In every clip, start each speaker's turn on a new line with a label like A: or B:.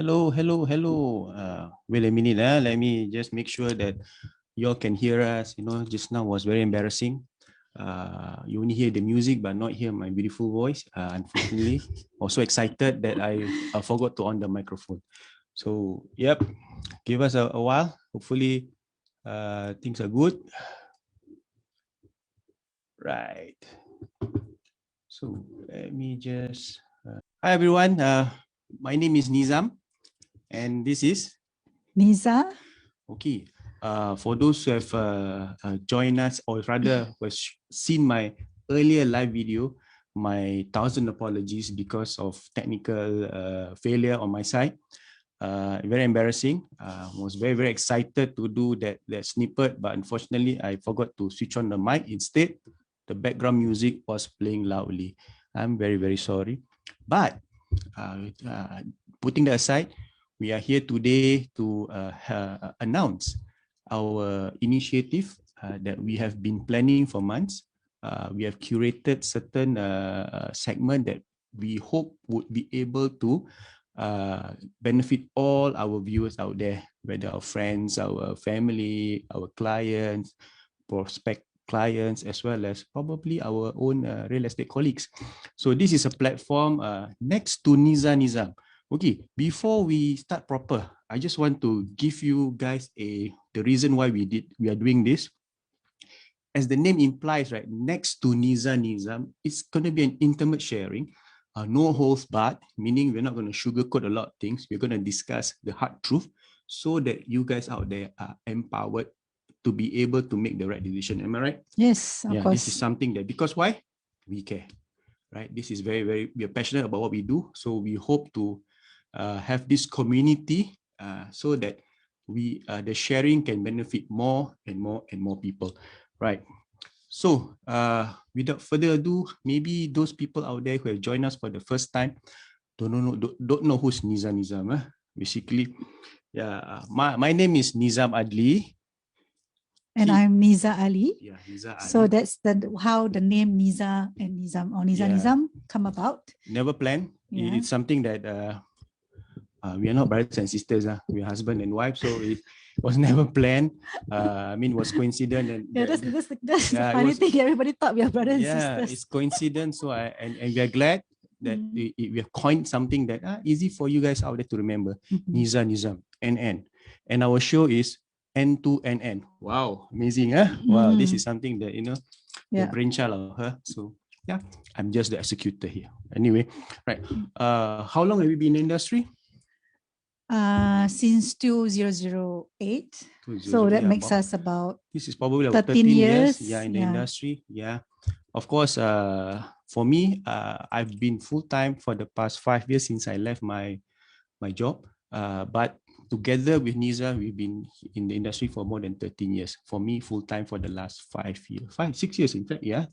A: Hello, hello, hello. Wait a minute. Let me just make sure that you all can hear us. Just now was very embarrassing. You only hear the music, but not hear my beautiful voice. Unfortunately, also excited that I forgot to on the microphone. So, yep, give us a while. Hopefully, things are good. Right. So, let me just... Hi, everyone. My name is Nizam. And this is
B: Neeza.
A: Okay. For those who have joined us, or rather who have seen my earlier live video, my 1,000 apologies because of technical failure on my side. Very embarrassing. Was very, very excited to do that snippet, but unfortunately, I forgot to switch on the mic. Instead, the background music was playing loudly. I'm very, very sorry. But putting that aside, we are here today to announce our initiative that we have been planning for months. We have curated certain segment that we hope would be able to benefit all our viewers out there, whether our friends, our family, our clients, prospect clients, as well as probably our own real estate colleagues. So this is a platform Next2NeezaNizam. Okay, before we start proper, I just want to give you guys the reason why we are doing this. As the name implies, right, Next2NeezaNizam, it's going to be an intimate sharing, no holds barred, meaning we're not going to sugarcoat a lot of things. We're going to discuss the hard truth so that you guys out there are empowered to be able to make the right decision. Am I right?
B: Yes, of course.
A: This is something that, because why? We care, right? This is very, very, we are passionate about what we do. So we hope to have this community so that the sharing can benefit more and more and more people, right? So without further ado, maybe those people out there who have joined us for the first time don't know who's Nizam Nizam. Basically, yeah, my name is Nizam Adli.
B: And I'm Neeza Ali.
A: Yeah, Neeza Ali.
B: So that's how the name Neeza and Nizam or Nizam come about.
A: Never planned. Yeah. It's something that we are not brothers and sisters. We are husband and wife, so it was never planned. I mean, it was coincident. And
B: that's the funny thing. Everybody thought we are brothers and sisters.
A: Yeah, it's coincidence. So and we are glad that we have coined something that easy for you guys out there to remember. Nizam, NN. And our show is N2NN. Wow, amazing, huh? Wow, this is something that, the brainchild of her. So yeah, I'm just the executor here. Anyway, right. How long have you been in the industry?
B: Since 2008. So that makes us about,
A: this is probably about 13 years in the industry. Yeah. Of course, for me, I've been full-time for the past 5 years since I left my job. But together with Neeza, we've been in the industry for more than 13 years. For me, full-time for the last 6 years, in fact. Yeah.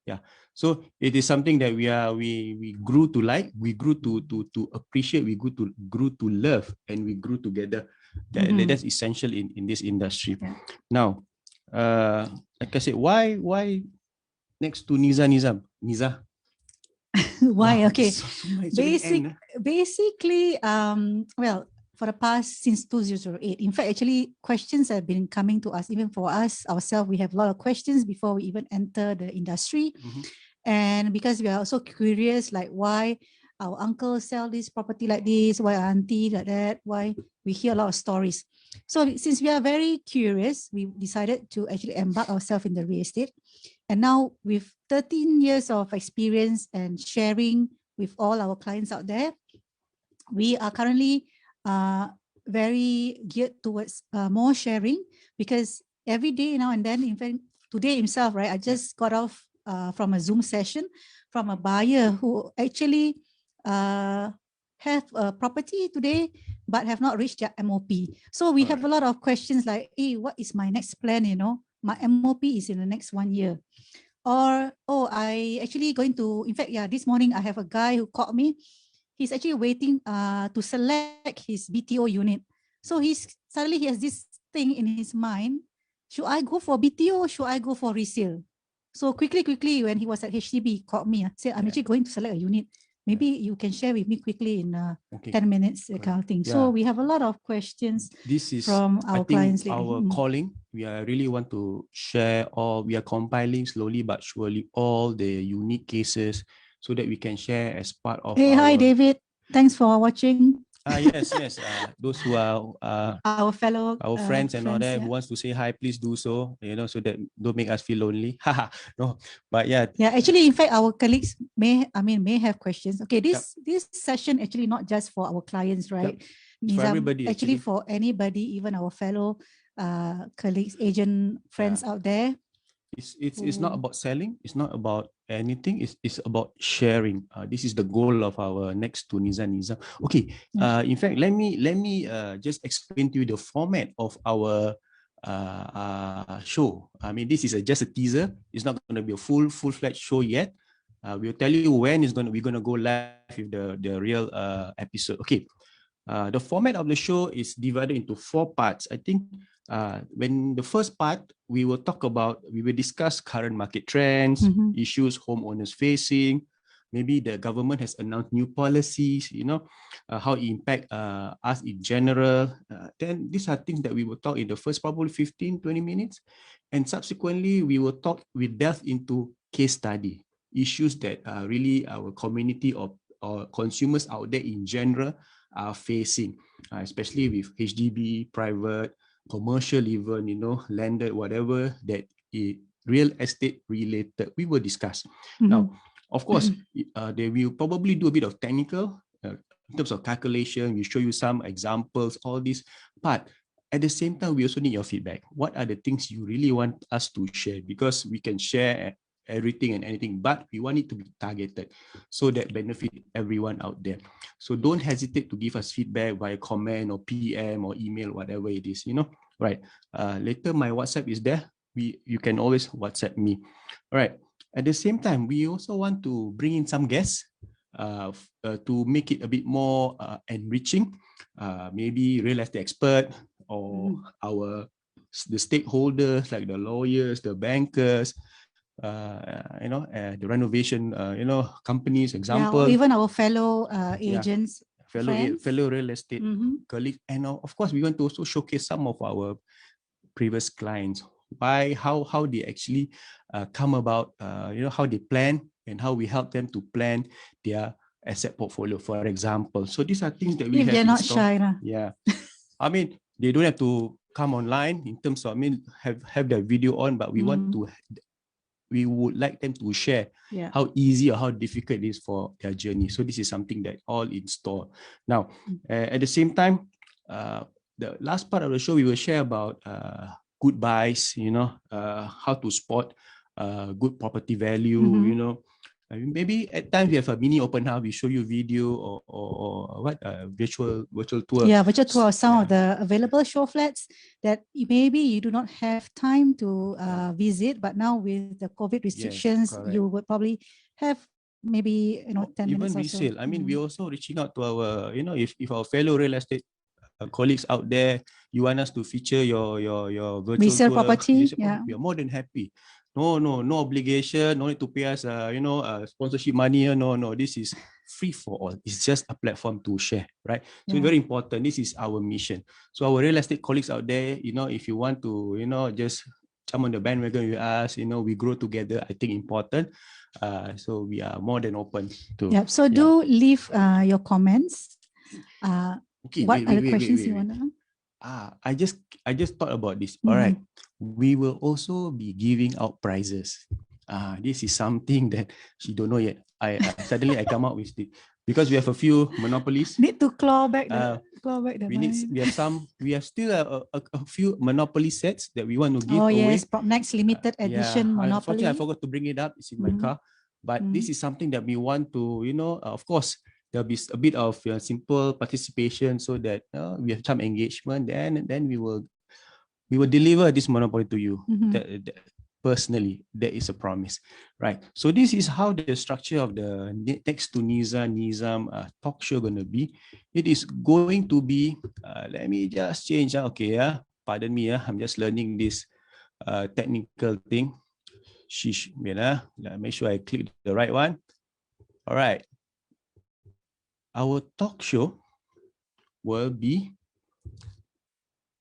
A: Yeah. So it is something that we grew to like, we grew to appreciate, we grew to love, and we grew together. That's essential in this industry. Yeah. Now, like I said, why Next2NeezaNizam? Neeza?
B: Why? Okay. Basically, well, for the past, since 2008, in fact, actually, questions have been coming to us. Even for us ourselves, we have a lot of questions before we even enter the industry. And because we are also curious, like why our uncle sell this property like this, why our auntie like that, why we hear a lot of stories. So since we are very curious, we decided to actually embark ourselves in the real estate. And now with 13 years of experience and sharing with all our clients out there, we are currently very geared towards more sharing, because every day now and then, in fact, today himself, right, I just got off from a Zoom session from a buyer who actually have a property today but have not reached their MOP. So we have a lot of questions like, hey, what is my next plan? My MOP is in the next 1 year. Or, I actually going to, in fact, this morning I have a guy who called me. He's actually waiting to select his BTO unit. So suddenly he has this thing in his mind. Should I go for BTO or should I go for resale? So quickly, when he was at HDB, he called me, said, I'm actually going to select a unit. Maybe you can share with me quickly in 10 minutes, kind of thing.
A: Yeah.
B: So we have a lot of questions from our clients.
A: Our calling. We really want to share all. We are compiling slowly but surely all the unique cases so that we can share as part of.
B: Hey, hi David. Thanks for watching.
A: Yes. Those who are
B: our
A: friends and all that who
B: yeah.
A: wants to say hi, please do so. So that don't make us feel lonely. No, but yeah.
B: Yeah, actually, in fact, our colleagues may have questions. Okay, this session actually not just for our clients, right?
A: For everybody,
B: actually for anybody, even our fellow colleagues, agent friends out there.
A: It's not about selling. It's not about anything. It's about sharing. This is the goal of our Next2NeezaNizam. Okay. In fact, let me just explain to you the format of our show. I mean, this is just a teaser. It's not going to be a full-fledged show yet. We'll tell you when we're going to go live with the real episode. Okay. The format of the show is divided into 4 parts. I think when the first part, we will discuss current market trends, issues homeowners facing. Maybe the government has announced new policies, how it impact us in general. Then these are things that we will talk in the first probably 15, 20 minutes. And subsequently, we delve into case study, issues that really our community or consumers out there in general are facing, especially with HDB, private, commercial, even, landed, whatever that is real estate related, we will discuss. Now, of course, they will probably do a bit of technical in terms of calculation. We show you some examples, all this. But at the same time, we also need your feedback. What are the things you really want us to share? Because we can share everything and anything, but we want it to be targeted so that benefit everyone out there. So don't hesitate to give us feedback via comment or PM or email, whatever it is, right? Later my WhatsApp is there. You can always WhatsApp me. All right. At the same time, we also want to bring in some guests to make it a bit more enriching. Maybe real estate expert or the stakeholders like the lawyers, the bankers, the renovation, companies, example.
B: Yeah, even our fellow agents,
A: fellow real estate colleagues. And of course, we want to also showcase some of our previous clients, how they actually come about, how they plan and how we help them to plan their asset portfolio, for example. So these are things that we have.
B: They're not shy.
A: Yeah. I mean, they don't have to come online in terms of, have their video on, but we would like them to share how easy or how difficult it is for their journey. So this is something that all in store. Now, at the same time, the last part of the show, we will share about good buys, how to spot good property value, maybe at times we have a mini open house. We show you video or virtual tour.
B: Yeah, virtual tour of some of the available show flats that maybe you do not have time to visit, but now with the COVID restrictions, you would probably have maybe 10
A: even
B: minutes or
A: resale.
B: so.
A: I mean, we're also reaching out to our, if our fellow real estate colleagues out there, you want us to feature your virtual
B: resale
A: tour,
B: property,
A: we are more than happy. No obligation, no need to pay us, sponsorship money. No, this is free for all. It's just a platform to share, right? So it's very important. This is our mission. So our real estate colleagues out there, if you want to, just jump on the bandwagon with us, we grow together. I think important. So we are more than open to.
B: Yeah. So do leave your comments.
A: Okay,
B: what are the questions you want to know?
A: I just thought about this. All right. We will also be giving out prizes. This is something that she don't know yet. Suddenly I come up with it because we have a few monopolies.
B: Need to claw back the
A: we have still a few monopoly sets that we want to give away.
B: Yes, next limited edition monopoly.
A: Unfortunately, I forgot to bring it up. It's in my car. But this is something that we want to, of course, there'll be a bit of simple participation so that we have some engagement. Then we will deliver this monopoly to you. Personally, there is a promise, right? So this is how the structure of the Next2NeezaNizam talk show going to be. It is going to be, let me just change. Okay, pardon me, I'm just learning this technical thing. Let me make sure I click the right one. All right. our talk show will be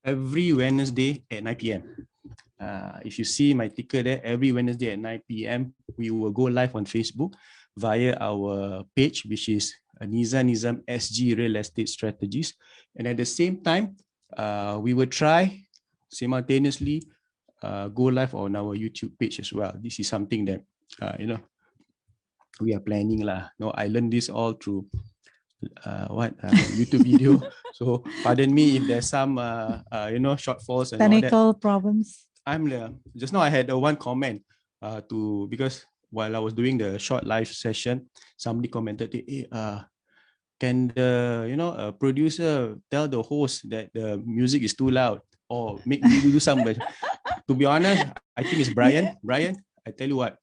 A: every Wednesday at 9 p.m. If you see my ticker there, every Wednesday at 9 p.m., we will go live on Facebook via our page, which is Nizam SGReal Estate Strategist. And at the same time, we will try simultaneously go live on our YouTube page as well. This is something that, we are planning lah. No, I learned this all through YouTube video. So pardon me if there's some shortfalls and
B: technical
A: all that.
B: Problems.
A: Just now I had one comment because while I was doing the short live session, somebody commented, hey, can the producer tell the host that the music is too loud or make me do something? To be honest, I think it's Brian. Brian, I tell you what,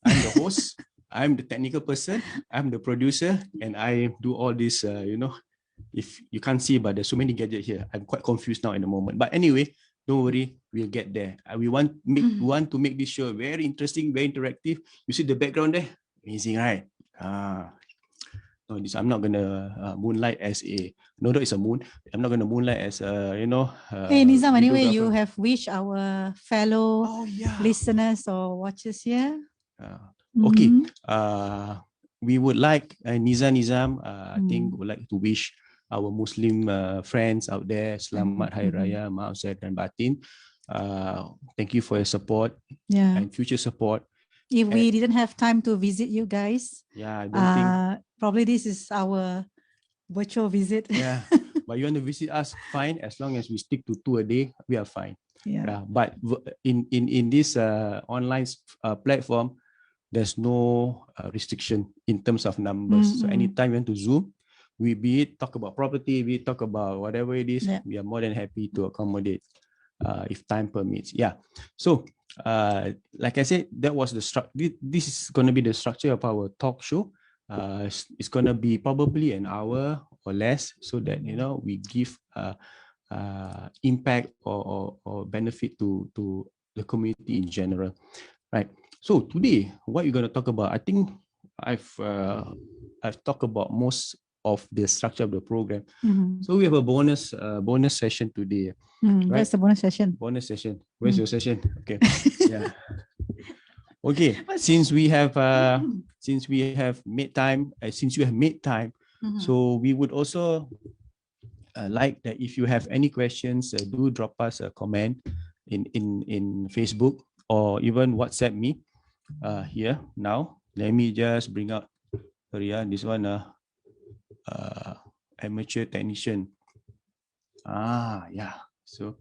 A: I'm the host, I'm the technical person, I'm the producer, and I do all this, if you can't see, but there's so many gadgets here. I'm quite confused now in the moment. But anyway, don't worry, we'll get there. We want to make this show very interesting, very interactive. You see the background there? Amazing, right? No, I'm not gonna moonlight as a. No, it's a moon. I'm not gonna moonlight as a.
B: Hey Nizam, anyway, you have wished our fellow listeners or watchers here.
A: Okay. We would like Nizam. I think would like to wish our Muslim friends out there, Selamat Hari Raya, Maaf Zahir dan Batin. Thank you for your support and future support.
B: If we didn't have time to visit you guys,
A: I don't think
B: probably this is our virtual visit.
A: But you want to visit us, fine. As long as we stick to 2 a day, we are fine. But in this online platform, there's no restriction in terms of numbers. So anytime you want to Zoom, we be it talk about property, we talk about whatever it is, we are more than happy to accommodate if time permits. So like I said, that was the structure. This is going to be the structure of our talk show. It's going to be probably an hour or less, so that we give impact or benefit to the community in general, right? So today, what you're going to talk about, I think I've talked about most of the structure of the program. So we have a bonus session today. Right?
B: Where's the bonus session?
A: Bonus session. Where's your session? Okay. Okay. Since we have made time, so we would also like that if you have any questions, do drop us a comment in Facebook or even WhatsApp me here now. Let me just bring up this one, amateur technician. So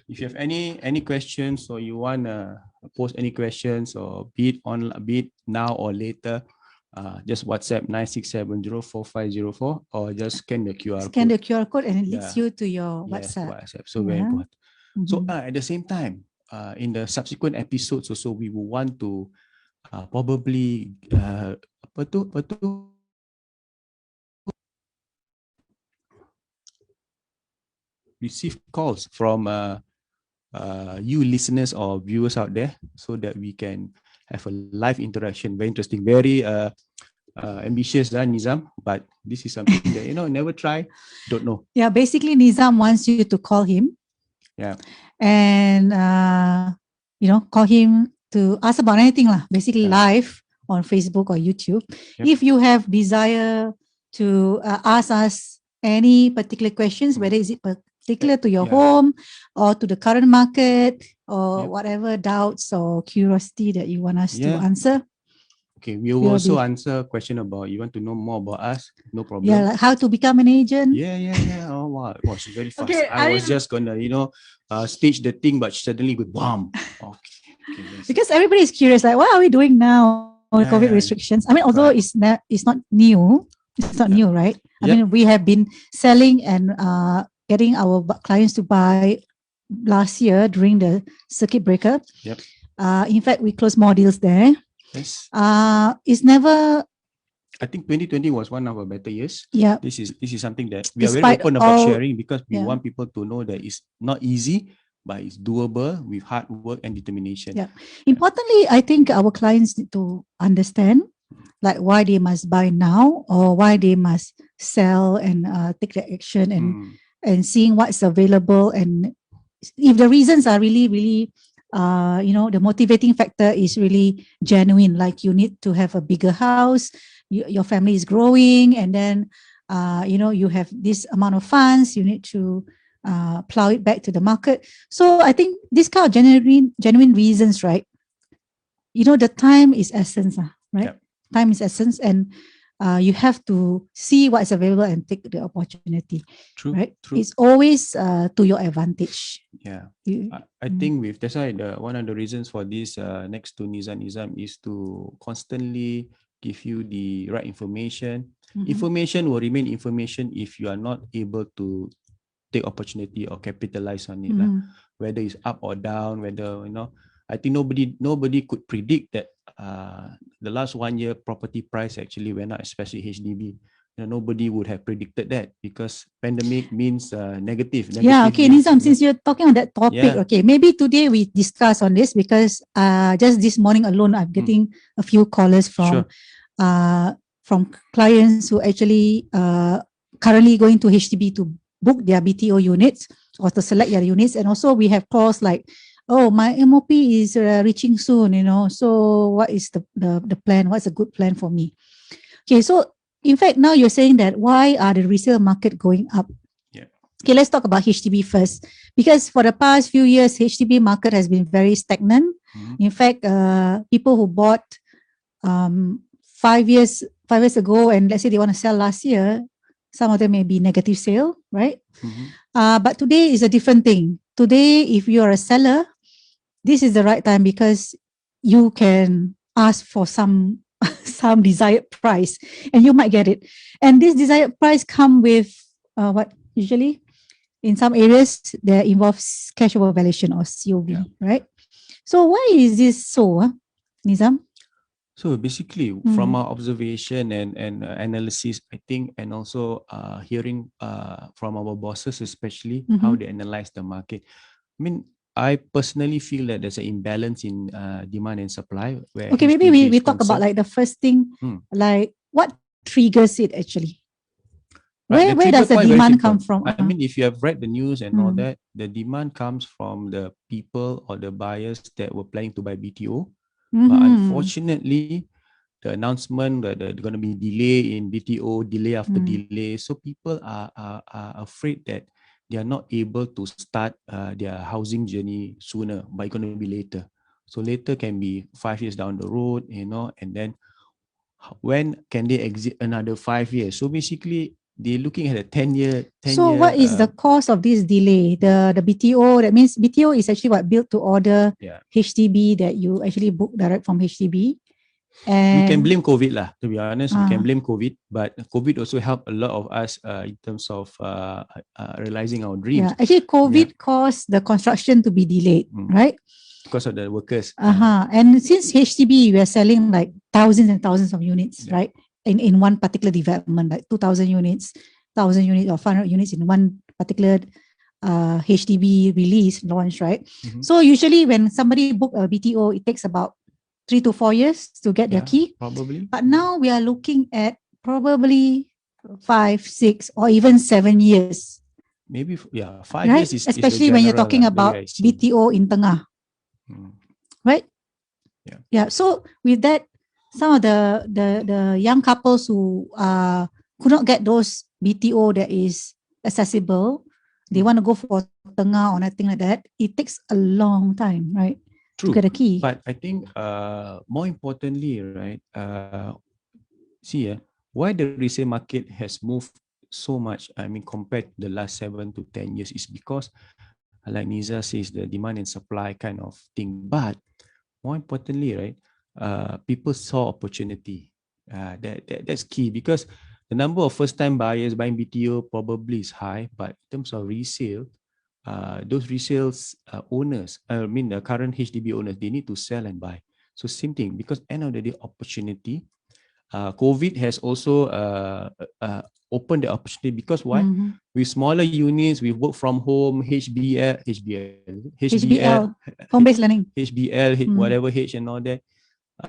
A: if you have any questions or you want to post any questions, or be it now or later, just WhatsApp 96704504 or just scan the QR code.
B: Scan the QR code and it leads you to your WhatsApp.
A: So very important. So at the same time, in the subsequent episodes also, we will want to probably receive calls from you listeners or viewers out there, so that we can have a live interaction. Very interesting, very ambitious, Nizam, but this is something that never try, don't know.
B: Basically Nizam wants you to call him. And call him to ask about anything lah. Basically live on Facebook or YouTube. If you have desire to ask us any particular questions, whether is it particular to your home or to the current market or whatever doubts or curiosity that you want us to answer.
A: Okay, we will also answer a question about, you want to know more about us, no problem.
B: Like how to become an agent.
A: Oh wow, it was very fast. Okay, I was just gonna stage the thing, but suddenly we bam.
B: Because everybody is curious, like what are we doing now on COVID restrictions? I mean, although it's not new, new, right? I mean, we have been selling and getting our clients to buy last year during the circuit breaker. In fact, we closed more deals there. It's never.
A: I think 2020 was one of our better years. This is something that we are very open about sharing, because we want people to know that it's not easy, but it's doable with hard work and determination.
B: Importantly, I think our clients need to understand like why they must buy now or why they must sell and take the action and seeing what's available, and if the reasons are really the motivating factor is really genuine, like you need to have a bigger house, your family is growing, and then you have this amount of funds, you need to plow it back to the market. So I think this kind of genuine reasons, right? The time is essence, right?
A: Yep.
B: Time is essence, and you have to see what is available and take the opportunity.
A: True.
B: Right?
A: True.
B: It's always to your advantage.
A: Yeah. I think that's why one of the reasons for this Next2NeezaNizam is to constantly give you the right information. Information will remain information if you are not able to take opportunity or capitalize on it, whether it's up or down, whether I think nobody could predict that the last 1 year property price actually went up, especially HDB. Nobody would have predicted that because pandemic means negative.
B: Yeah, okay, Nizam, since you're talking on that topic, okay, maybe today we discuss on this because just this morning alone, I'm getting a few callers from clients who actually currently going to HDB to book their BTO units or to select their units. And also we have calls like, oh, my MOP is reaching soon, so what is the plan? What's a good plan for me? Okay, so in fact, now you're saying that why are the resale market going up?
A: Yeah.
B: Okay, let's talk about HDB first. Because for the past few years, HDB market has been very stagnant. In fact, people who bought 5 years ago, and let's say they want to sell last year, some of them may be negative sale, right? But today is a different thing. Today, if you are a seller, this is the right time because you can ask for some desired price and you might get it. And this desired price come with what usually in some areas there involves cash over valuation or COV, right? So why is this so, Nizam?
A: So basically, from our observation and analysis, I think, and also hearing from our bosses, especially how they analyze the market. I mean, I personally feel that there's an imbalance in demand and supply. Where
B: okay, maybe we talk about like the first thing, like what triggers it actually? Right, where does the demand come from?
A: I mean, if you have read the news and all that, the demand comes from the people or the buyers that were planning to buy BTO. But unfortunately, the announcement that there's going to be delay in BTO, delay after delay. So people are afraid that they are not able to start their housing journey sooner, but it's going to be later. So later can be 5 years down the road, and then when can they exit another 5 years? So basically, they're looking at a 10-year.
B: So what is the cause of this delay? The BTO, that means BTO is actually what, built to order HDB that you actually book direct from HDB. And
A: we can blame COVID lah, to be honest. We can blame COVID, but COVID also helped a lot of us in terms of realizing our dreams.
B: Yeah, actually COVID caused the construction to be delayed, right?
A: Because of the workers.
B: And since HDB, we are selling like thousands and thousands of units, right? In one particular development, like 2,000 units, 1,000 units or 500 units in one particular HDB release launch, right? So usually when somebody book a BTO, it takes about 3 to 4 years to get their key.
A: Probably.
B: But now we are looking at probably 5, 6, or even 7 years.
A: Maybe 5
B: right?
A: years is
B: especially when you're talking about BTO in Tengah, right? Yeah. So with that, some of the young couples who could not get those BTO that is accessible, they want to go for Tengah or nothing like that. It takes a long time, right?
A: True.
B: To get a key.
A: But I think more importantly, right, why the resale market has moved so much, I mean, compared to the last 7 to 10 years is because, like Neeza says, the demand and supply kind of thing. But more importantly, right, people saw opportunity. That's key because the number of first-time buyers buying BTO probably is high, but in terms of resale, those resales owners, I mean the current HDB owners, they need to sell and buy. So same thing, because end of the day, opportunity. COVID has also opened the opportunity because why? With smaller units, we work from home, HBL,
B: home-based learning,
A: HBL, whatever H and all that.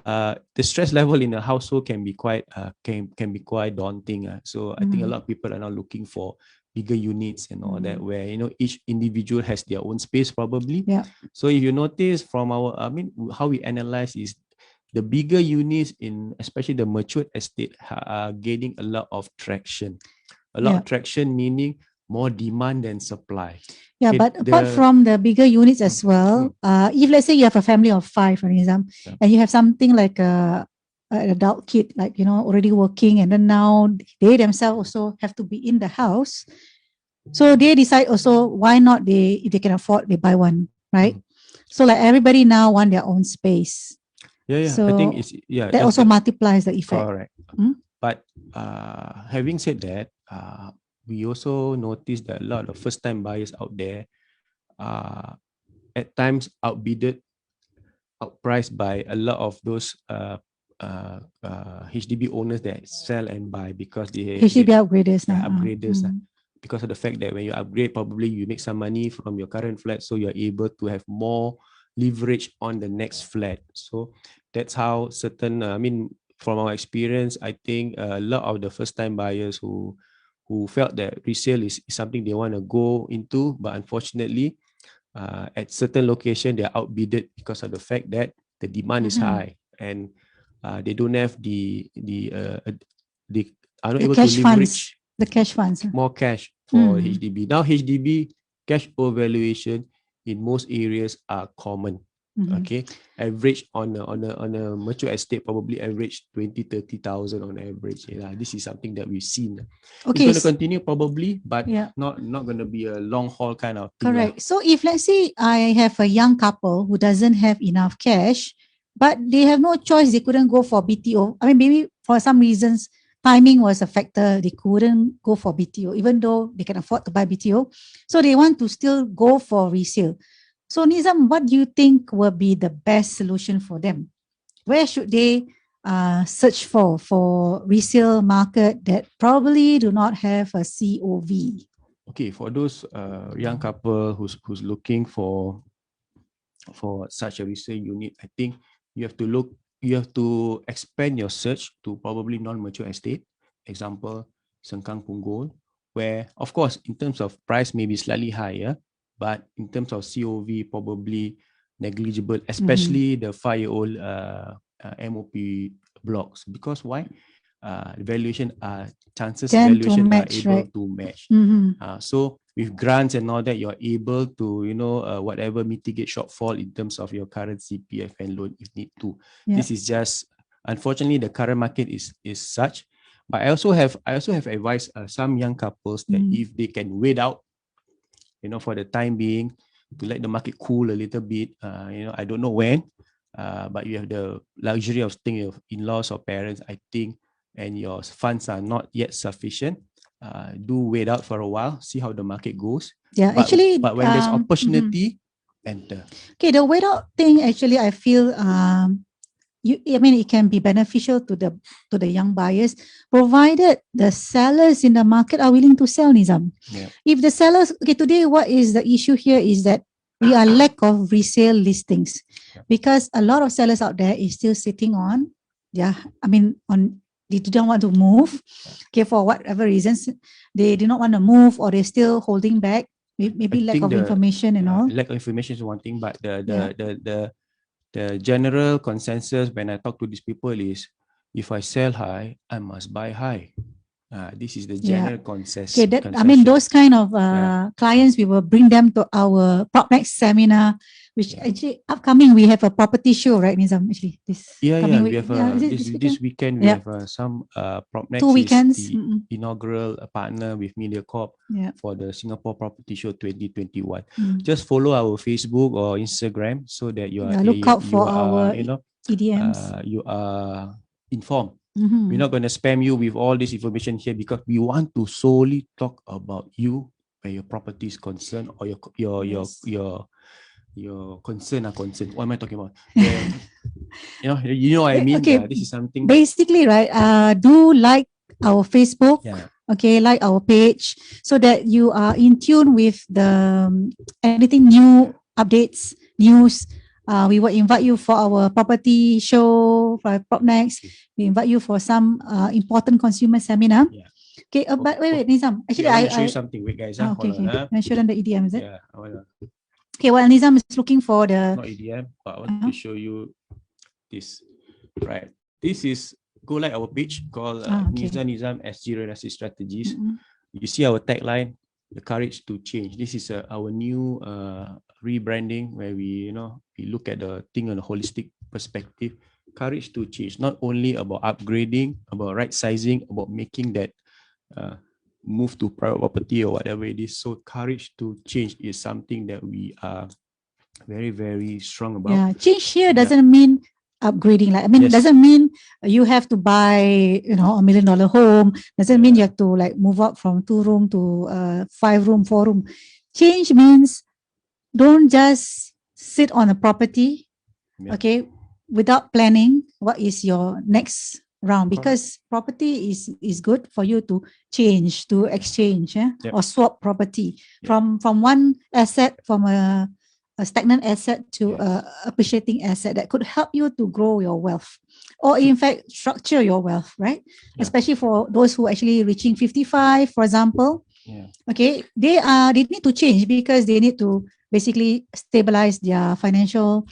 A: the stress level in a household can be quite can be quite daunting. So I think a lot of people are now looking for bigger units and all that, where each individual has their own space probably.
B: Yeah.
A: So if you notice from our, how we analyze is the bigger units in especially the mature estate are gaining a lot of traction. A lot of traction meaning more demand than supply.
B: Yeah, but apart from the bigger units as well, if let's say you have a family of 5, for example, and you have something like an adult kid, like already working, and then now they themselves also have to be in the house, so they decide also why not if they can afford, they buy one, right? So like everybody now want their own space.
A: Yeah.
B: So
A: I think it's
B: that also multiplies the effect.
A: Correct. But having said that, we also noticed that a lot of first-time buyers out there at times outpriced by a lot of those HDB owners that sell and buy because they
B: HDB upgraders.
A: Because of the fact that when you upgrade, probably you make some money from your current flat, so you're able to have more leverage on the next flat. So that's how certain, from our experience, I think a lot of the first-time buyers who felt that resale is something they want to go into, but unfortunately, at certain location they are outbidded because of the fact that the demand is high and they don't have the are not able to leverage
B: the cash funds,
A: more cash for HDB. Now HDB cash over-valuation in most areas are common. Okay, average on a mature estate probably average 20,000-30,000 on average. This is something that we've seen.
B: Okay,
A: it's going to continue probably, but not going to be a long haul kind of thing.
B: Correct. So if let's say I have a young couple who doesn't have enough cash, but they have no choice, they couldn't go for BTO. Maybe for some reasons timing was a factor. They couldn't go for BTO, even though they can afford to buy BTO. So they want to still go for resale. So Nizam, what do you think will be the best solution for them? Where should they search for resale market that probably do not have a COV?
A: Okay, for those young couple who's looking for such a resale unit, I think you have to expand your search to probably non-mature estate. Example, Sengkang Punggol, where of course in terms of price maybe slightly higher, but in terms of COV probably negligible, especially the 5-year-old MOP blocks. Because why? Valuation chances valuation are able to match. So with grants and all that, you're able to whatever mitigate shortfall in terms of your current CPF and loan if need to. This is just, unfortunately, the current market is such. But I also have advised some young couples that if they can wait out, for the time being, to let the market cool a little bit. I don't know when, but you have the luxury of staying with in-laws or parents, I think, and your funds are not yet sufficient. Do wait out for a while, see how the market goes. But when there's opportunity, enter.
B: Okay, the wait out thing, actually, I feel it can be beneficial to the young buyers, provided the sellers in the market are willing to sell, Nizam. If the sellers, today what is the issue here is that we are lack of resale listings because a lot of sellers out there is still sitting on, they don't want to move. For whatever reasons, they do not want to move, or they're still holding back. Maybe lack of information and all.
A: Lack of information is one thing, but the general consensus when I talk to these people is, if I sell high, I must buy high. This is the general consensus.
B: Those kind of clients, we will bring them to our PropNext seminar, which actually upcoming, we have a property show, right, Nizam? Actually, this
A: we have this weekend we have some PropNext 2 weekends. The inaugural partner with MediaCorp for the Singapore Property Show 2021. Just follow our Facebook or Instagram so that you are
B: look out for our EDMs.
A: You are informed. We're not going to spam you with all this information here because we want to solely talk about you where your property is concerned, or your concern are concerned. What am I talking about? You know what I mean?
B: Okay,
A: this is something
B: basically, right? Do like our Facebook. Okay, like our page so that you are in tune with the anything new updates, news. We will invite you for our property show for PropNext. We invite you for some important consumer seminar.
A: Yeah.
B: Okay, but wait, Nizam. Actually,
A: I want to show you something. Wait, guys.
B: okay. Can I show them the EDM, is it?
A: Yeah.
B: Okay, well, Nizam is looking for the...
A: Not EDM, but I want to show you this. Right. This is go like our page called Neeza SGReal Estate Strategist. You see our tagline, the courage to change. This is our new rebranding where we look at the thing on a holistic perspective. Courage to change, not only about upgrading, about right sizing, about making that move to private property or whatever it is. So courage to change is something that we are very, very strong about.
B: Yeah, change here doesn't mean upgrading. Like, I mean, it doesn't mean you have to buy, $1 million home. Doesn't mean you have to like move up from 2-room to 5-room, 4-room. Change means don't just sit on a property, okay, without planning what is your next round, because property is good for you to change, to exchange, or swap property from one asset, from a stagnant asset to a appreciating asset that could help you to grow your wealth, or in fact structure your wealth, right? Especially for those who actually reaching 55, for example. Okay, they need to change because they need to basically stabilize their financial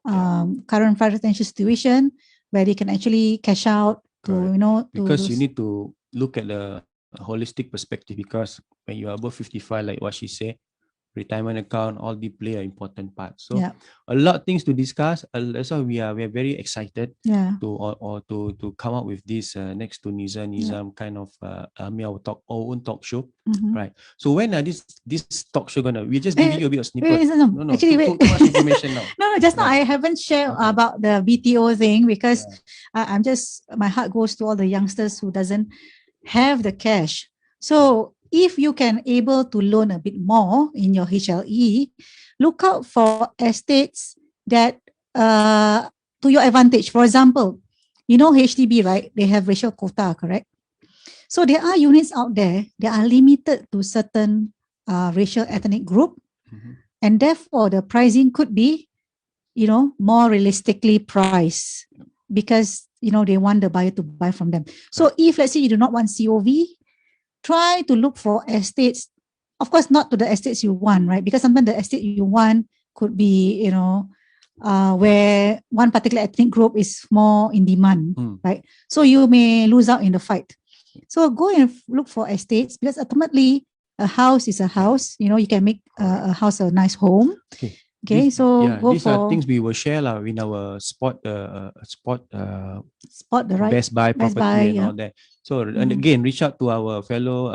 B: current financial situation, where they can actually cash out to
A: because you need to look at the holistic perspective, because when you are above 55, like what she said, retirement account, all they play an important part. So a lot of things to discuss. That's why we are very excited to come up with this next to NeezaNizam kind of our own talk show, right? So when are this talk show gonna? We're just giving you a bit of snippet. No, actually, too much information now.
B: No, just now I haven't shared about the BTO thing because I'm just, my heart goes to all the youngsters who doesn't have the cash. So if you can able to loan a bit more in your HLE, look out for estates that to your advantage. For example, HDB, right? They have racial quota, correct? So there are units out there that are limited to certain racial ethnic group, and therefore the pricing could be, more realistically priced because they want the buyer to buy from them. So if let's say you do not want COV, try to look for estates, of course, not to the estates you want, right? Because sometimes the estate you want could be, where one particular ethnic group is more in demand, right? So you may lose out in the fight. So go and look for estates, because ultimately a house is a house. You can make a house a nice home. Okay, so
A: these are things we will share in our spot the right Best Buy property and all that. So and again, reach out to our fellow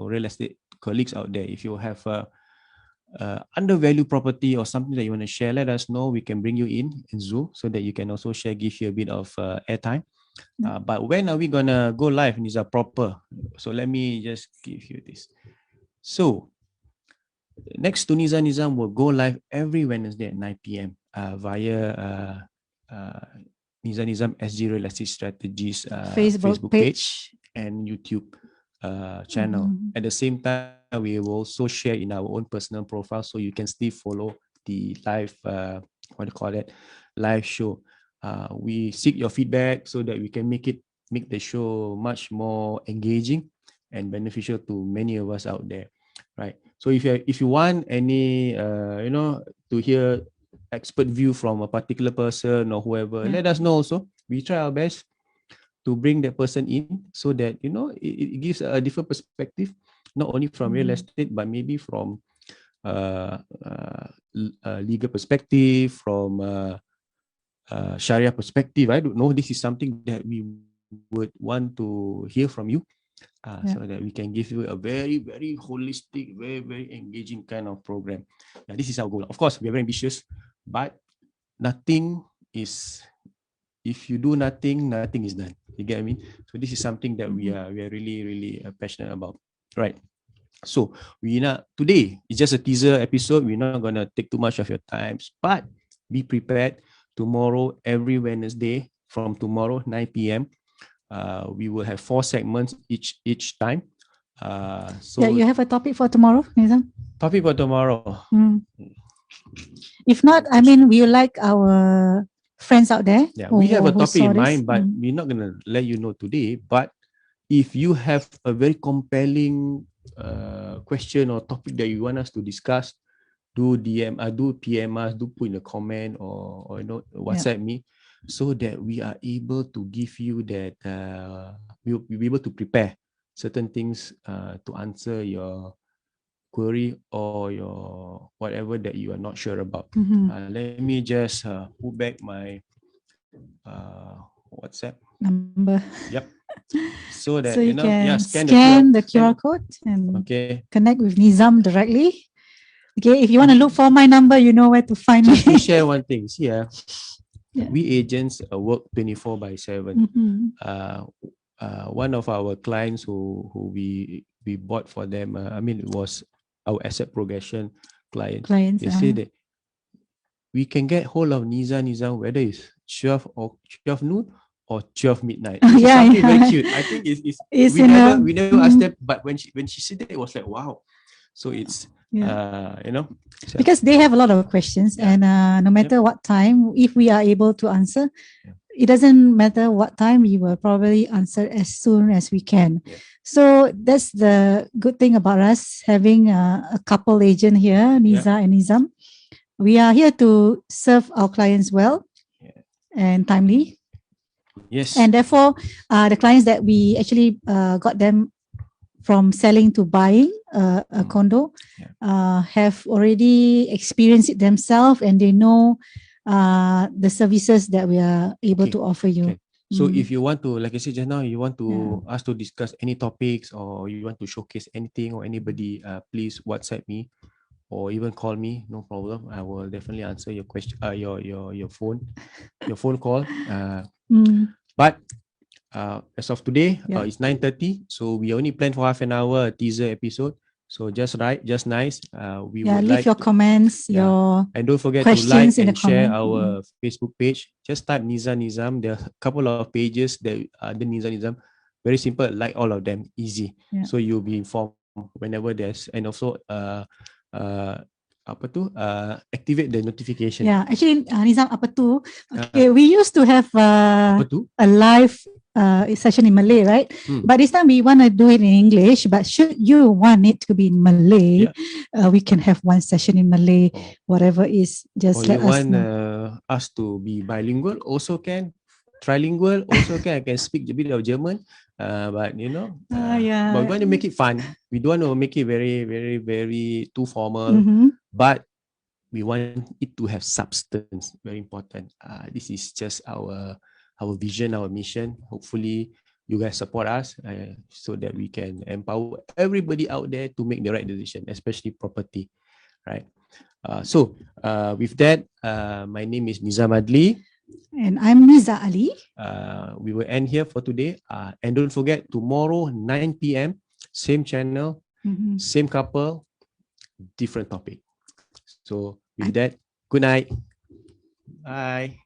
A: real estate colleagues out there. If you have undervalued property or something that you want to share, let us know. We can bring you in Zoom so that you can also share, give you a bit of airtime. But when are we gonna go live? These are proper. So let me just give you this. So Next to NeezaNizam will go live every Wednesday at 9 p.m. Via NeezaNizam SGReal Estate Strategist Facebook page and YouTube channel. At the same time, we will also share in our own personal profile, so you can still follow the live live show. We seek your feedback so that we can make the show much more engaging and beneficial to many of us out there, right? So if you want any to hear expert view from a particular person or whoever, let us know also. We try our best to bring that person in so that it gives a different perspective, not only from real estate but maybe from legal perspective, from Sharia perspective. I don't know. This is something that we would want to hear from you. So that we can give you a very, very holistic, very, very engaging kind of program. This is our goal. Of course, we are very ambitious, but nothing is, if you do nothing, nothing is done. You get what I mean? So this is something that we are really, really passionate about. Right. So today is just a teaser episode. We're not gonna take too much of your time, but be prepared. Tomorrow, every Wednesday, from tomorrow 9 p.m. We will have 4 segments each time. So
B: you have a topic for tomorrow, Nizam?
A: Topic for tomorrow.
B: If not, I mean, we like our friends out there.
A: Yeah, we have a
B: who
A: topic
B: saw
A: in
B: this.
A: mind, but we're not gonna let you know today. But if you have a very compelling question or topic that you want us to discuss, do do PM us, do put in a comment or WhatsApp me, so that we are able to give you that we'll be able to prepare certain things to answer your query or your whatever that you are not sure about. Let me just pull back my WhatsApp
B: number.
A: Yep. So that
B: So you can
A: scan
B: the QR code and
A: okay.
B: connect with Nizam directly. Okay, if you want to look for my number, you know where to find
A: Just
B: me.
A: to share one thing. See, we agents work 24/7. One of our clients who we bought for them, it was our asset progression clients. They say that we can get hold of Nizam, whether it's 12 noon or 12 midnight. Which is something very cute. I think we never asked them, but when she said that, it was like, wow. So it's
B: because they have a lot of questions, and no matter what time, if we are able to answer, it doesn't matter what time, we will probably answer as soon as we can. So that's the good thing about us having a couple agent here, Neeza and Nizam. We are here to serve our clients well and timely.
A: Yes.
B: And therefore, the clients that we actually got them from selling to buying a condo have already experienced it themselves, and they know the services that we are able to offer you.
A: So if you want to, like I said just now, you want to us to discuss any topics or you want to showcase anything or anybody, please WhatsApp me or even call me. No problem. I will definitely answer your question, your phone call. But as of today, it's 9:30, so we only plan for half an hour teaser episode. So just nice. We would
B: leave your comments, your
A: and don't forget to like and share our Facebook page. Just type Nizam. There are a couple of pages that the Nizam. Very simple. Like all of them, easy. So you'll be informed whenever there's, and also activate the notification.
B: Yeah, actually, Nizam, apa tu? Okay, we used to have a live session in Malay, right? But this time we want to do it in English. But should you want it to be in Malay, we can have one session in Malay, whatever is. Just let us know.
A: Us to be bilingual also can, trilingual also can. I can speak a bit of German, but but we want to make it fun. We don't want to make it very, very, very too formal, but we want it to have substance. Very important. This is just our vision, our mission. Hopefully you guys support us so that we can empower everybody out there to make the right decision, especially property, right? So with that, my name is Nizam Adli.
B: And I'm Neeza Ali.
A: We will end here for today. And don't forget, tomorrow 9 p.m, same channel, same couple, different topic. So with that, good night. Bye.